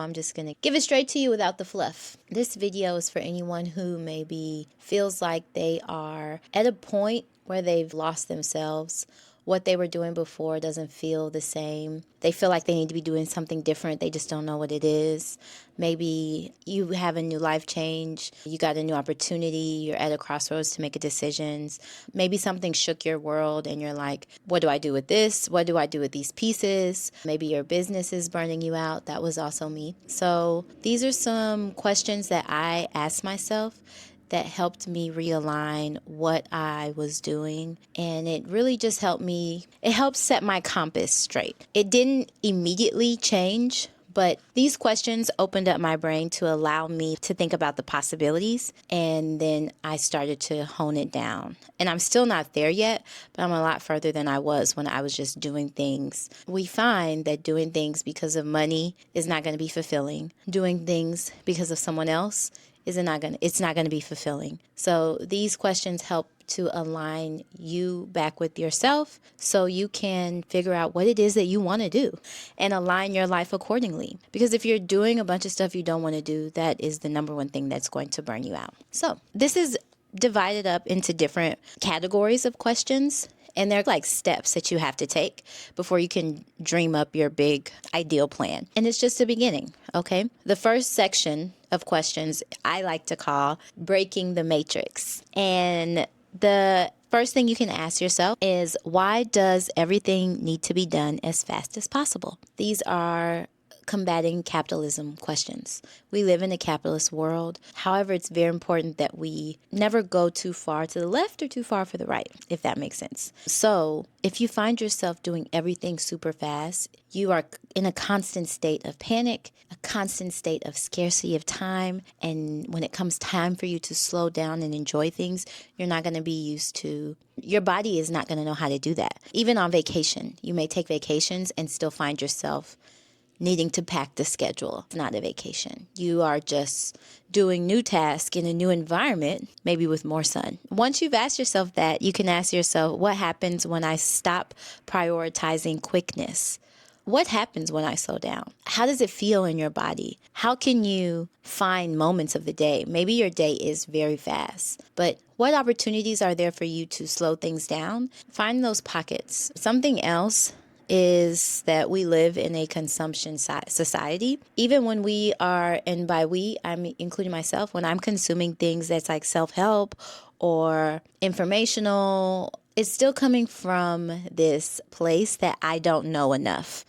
I'm just going to give it straight to you without the fluff. This video is for anyone who maybe feels like they are at a point where they've lost themselves. What they were doing before doesn't feel the same. They feel like they need to be doing something different. They just don't know what it is. Maybe you have a new life change. You got a new opportunity. You're at a crossroads to make a decision. Maybe something shook your world and you're like, what do I do with this? What do I do with these pieces? Maybe your business is burning you out. That was also me. So these are some questions that I asked myself that helped me realign what I was doing. And it really just helped me, it helped set my compass straight. It didn't immediately change, but these questions opened up my brain to allow me to think about the possibilities. And then I started to hone it down. And I'm still not there yet, but I'm a lot further than I was when I was just doing things. We find that doing things because of money is not going to be fulfilling. Doing things because of someone else it's not going to be fulfilling. So these questions help to align you back with yourself so you can figure out what it is that you want to do and align your life accordingly. Because if you're doing a bunch of stuff you don't want to do, that is the number one thing that's going to burn you out. So this is divided up into different categories of questions. And they're like steps that you have to take before you can dream up your big ideal plan. And it's just a beginning, okay? The first section of questions I like to call breaking the matrix. And the first thing you can ask yourself is, why does everything need to be done as fast as possible? These are combating capitalism questions. We live in a capitalist world. However, it's very important that we never go too far to the left or too far for the right, if that makes sense. So if you find yourself doing everything super fast, you are in a constant state of panic, a constant state of scarcity of time. And when it comes time for you to slow down and enjoy things, you're not going to be used to, your body is not going to know how to do that. Even on vacation, you may take vacations and still find yourself needing to pack the schedule. It's not a vacation. You are just doing new tasks in a new environment, maybe with more sun. Once you've asked yourself that, you can ask yourself, what happens when I stop prioritizing quickness? What happens when I slow down? How does it feel in your body? How can you find moments of the day? Maybe your day is very fast, but what opportunities are there for you to slow things down? Find those pockets. Something else is that we live in a consumption society. Even when we are, and by we, I'm including myself, when I'm consuming things that's like self-help or informational, it's still coming from this place that I don't know enough.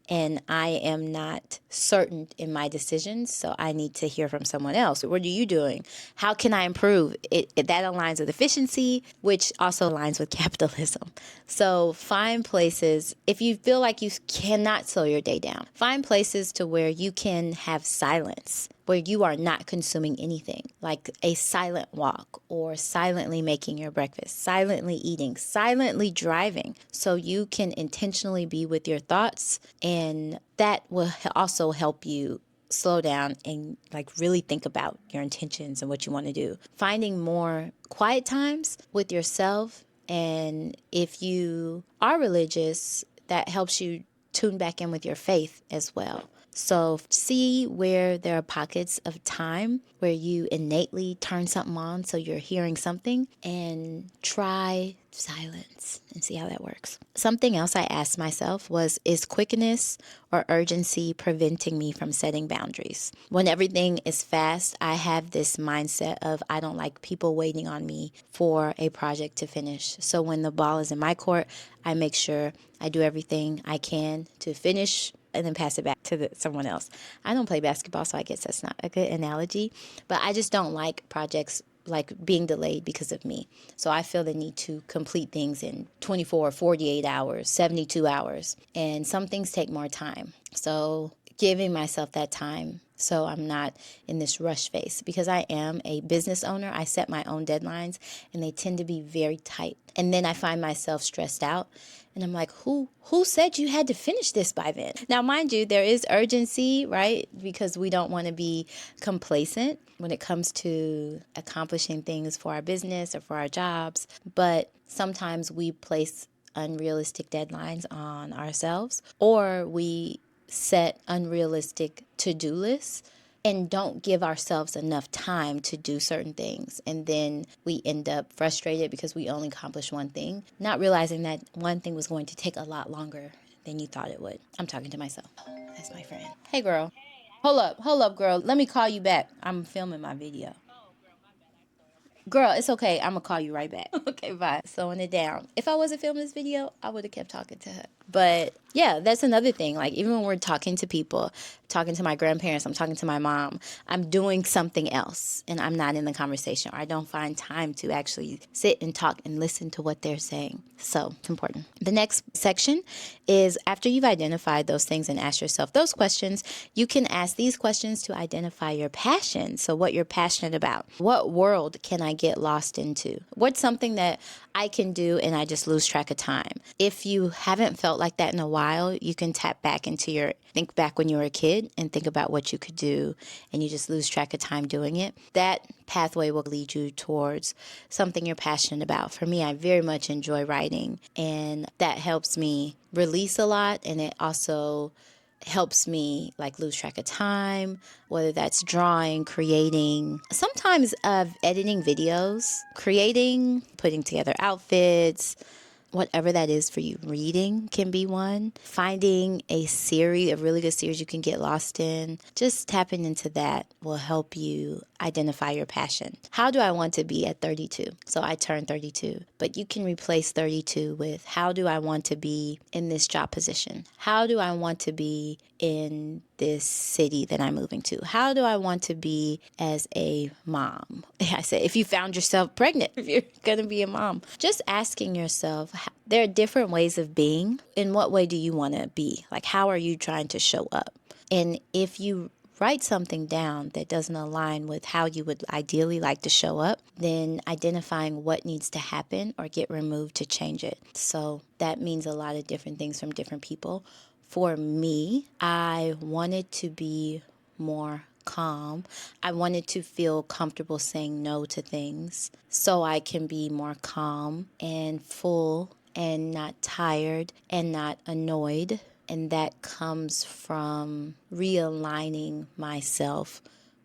And I am not certain in my decisions, so I need to hear from someone else. What are you doing? How can I improve? That aligns with efficiency, which also aligns with capitalism. So find places, if you feel like you cannot slow your day down, find places to where you can have silence, where you are not consuming anything, like a silent walk or silently making your breakfast, silently eating, silently driving, so you can intentionally be with your thoughts, and that will also help you slow down and like really think about your intentions and what you want to do. Finding more quiet times with yourself, and if you are religious, that helps you tune back in with your faith as well. So see where there are pockets of time where you innately turn something on so you're hearing something, and try silence and see how that works. Something else I asked myself was, is quickness or urgency preventing me from setting boundaries? When everything is fast, I have this mindset of I don't like people waiting on me for a project to finish. So when the ball is in my court, I make sure I do everything I can to finish and then pass it back to someone else. I don't play basketball, so I guess that's not a good analogy. But I just don't like projects like being delayed because of me. So I feel the need to complete things in 24, 48 hours, 72 hours. And some things take more time. So giving myself that time so I'm not in this rush phase. Because I am a business owner, I set my own deadlines, and they tend to be very tight. And then I find myself stressed out. And I'm like, who said you had to finish this by then? Now, mind you, there is urgency, right? Because we don't want to be complacent when it comes to accomplishing things for our business or for our jobs. But sometimes we place unrealistic deadlines on ourselves, or we set unrealistic to-do lists and don't give ourselves enough time to do certain things. And then we end up frustrated because we only accomplished one thing, not realizing that one thing was going to take a lot longer than you thought it would. I'm talking to myself. That's my friend. Hey, girl. Hold up, girl. Let me call you back. I'm filming my video. Girl, it's okay. I'm going to call you right back. Okay, bye. Slowing it down. If I wasn't filming this video, I would have kept talking to her. But yeah, that's another thing. Like, even when we're talking to people, talking to my grandparents, I'm talking to my mom, I'm doing something else and I'm not in the conversation, or I don't find time to actually sit and talk and listen to what they're saying. So it's important. The next section is after you've identified those things and asked yourself those questions, you can ask these questions to identify your passion. So what you're passionate about. What world can I get lost into? What's something that I can do and I just lose track of time? If you haven't felt like that in a while, you can tap back into think back when you were a kid and think about what you could do and you just lose track of time doing it. That pathway will lead you towards something you're passionate about. For me, I very much enjoy writing, and that helps me release a lot, and it also helps me like lose track of time, whether that's drawing, creating, sometimes editing videos, creating, putting together outfits, whatever that is for you. Reading can be one. Finding a really good series you can get lost in. Just tapping into that will help you identify your passion. How do I want to be at 32? So I turned 32, but you can replace 32 with how do I want to be in this job position? How do I want to be in this city that I'm moving to? How do I want to be as a mom? I said, if you found yourself pregnant, if you're going to be a mom, just asking yourself, there are different ways of being. In what way do you want to be? Like, how are you trying to show up? And if you write something down that doesn't align with how you would ideally like to show up, then identifying what needs to happen or get removed to change it. So that means a lot of different things from different people. For me, I wanted to be more calm. I wanted to feel comfortable saying no to things so I can be more calm and full and not tired and not annoyed. And that comes from realigning myself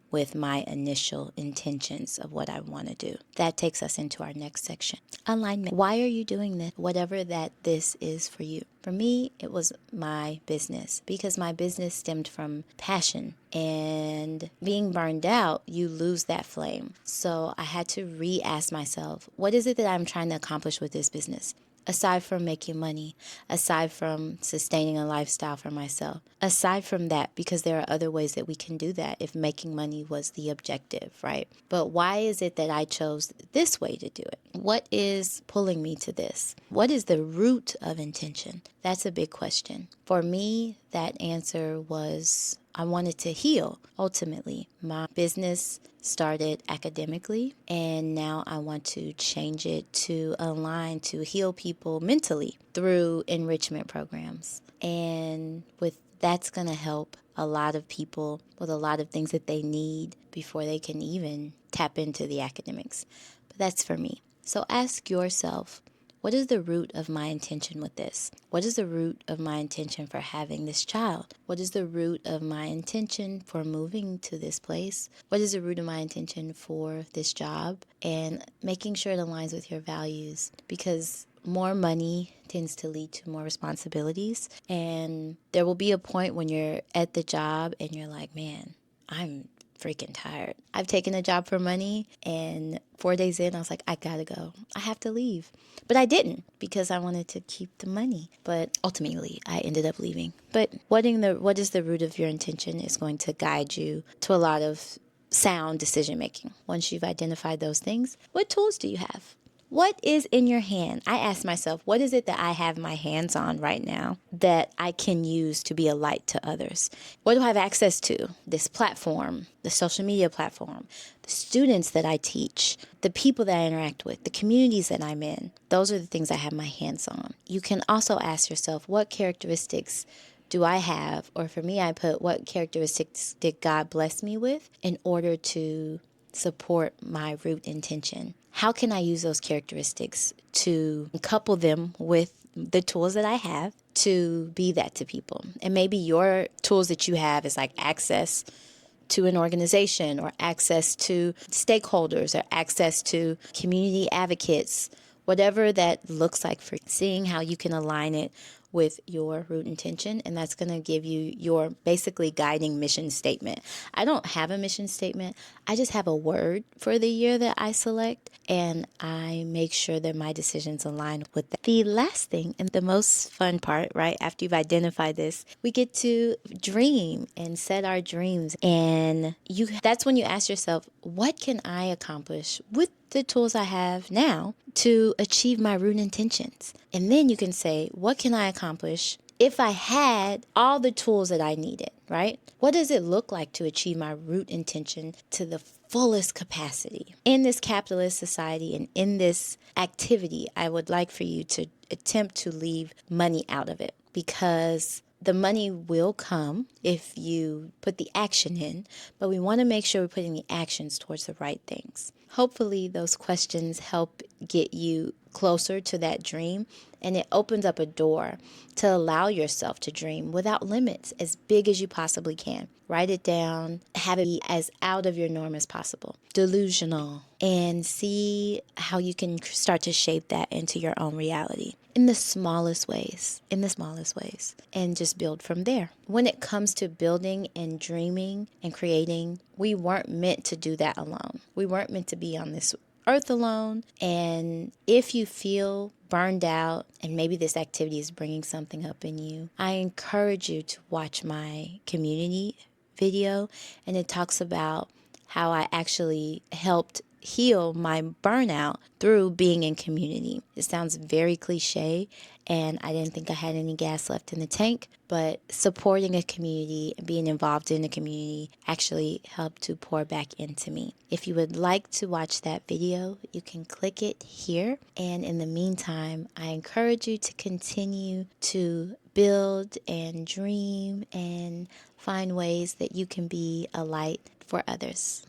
with my initial intentions of what I want to do. That takes us into our next section. Alignment. Why are you doing this? Whatever that this is for you. For me, it was my business because my business stemmed from passion, and being burned out, you lose that flame. So I had to re-ask myself, what is it that I'm trying to accomplish with this business? Aside from making money, aside from sustaining a lifestyle for myself, aside from that, because there are other ways that we can do that if making money was the objective, right? But why is it that I chose this way to do it? What is pulling me to this? What is the root of intention? That's a big question. For me, that answer was I wanted to heal. Ultimately, my business started academically, and now I want to change it to align to heal people mentally through enrichment programs. And with that's going to help a lot of people with a lot of things that they need before they can even tap into the academics. But that's for me. So ask yourself, what is the root of my intention with this? What is the root of my intention for having this child? What is the root of my intention for moving to this place? What is the root of my intention for this job? And making sure it aligns with your values, because more money tends to lead to more responsibilities. And there will be a point when you're at the job and you're like, man, I'm freaking tired. I've taken a job for money, and 4 days in, I was like, I gotta go. I have to leave. But I didn't because I wanted to keep the money. But ultimately, I ended up leaving. But what is the root of your intention is going to guide you to a lot of sound decision making. Once you've identified those things, what tools do you have? What is in your hand? I ask myself, what is it that I have my hands on right now that I can use to be a light to others? What do I have access to? This platform, the social media platform, the students that I teach, the people that I interact with, the communities that I'm in. Those are the things I have my hands on. You can also ask yourself, what characteristics do I have? Or for me, I put, what characteristics did God bless me with in order to support my root intention? How can I use those characteristics to couple them with the tools that I have to be that to people. And maybe your tools that you have is like access to an organization or access to stakeholders or access to community advocates, whatever that looks like for seeing how you can align it with your root intention. And that's going to give you your basically guiding mission statement. I don't have a mission statement. I just have a word for the year that I select, and I make sure that my decisions align with that. The last thing and the most fun part, right, after you've identified this, we get to dream and set our dreams. And that's when you ask yourself, what can I accomplish with the tools I have now to achieve my root intentions? And then you can say, what can I accomplish if I had all the tools that I needed, right? What does it look like to achieve my root intention to the fullest capacity? In this capitalist society and in this activity, I would like for you to attempt to leave money out of it, because the money will come if you put the action in, but we want to make sure we're putting the actions towards the right things. Hopefully those questions help get you closer to that dream, and it opens up a door to allow yourself to dream without limits, as big as you possibly can. Write it down, have it be as out of your norm as possible, delusional, and see how you can start to shape that into your own reality in the smallest ways, and just build from there. When it comes to building and dreaming and creating, we weren't meant to do that alone. We weren't meant to be on this earth alone. And if you feel burned out and maybe this activity is bringing something up in you, I encourage you to watch my community video, and it talks about how I actually helped heal my burnout through being in community. It sounds very cliche, and I didn't think I had any gas left in the tank, but supporting a community and being involved in a community actually helped to pour back into me. If you would like to watch that video, you can click it here. And in the meantime, I encourage you to continue to build and dream and find ways that you can be a light for others.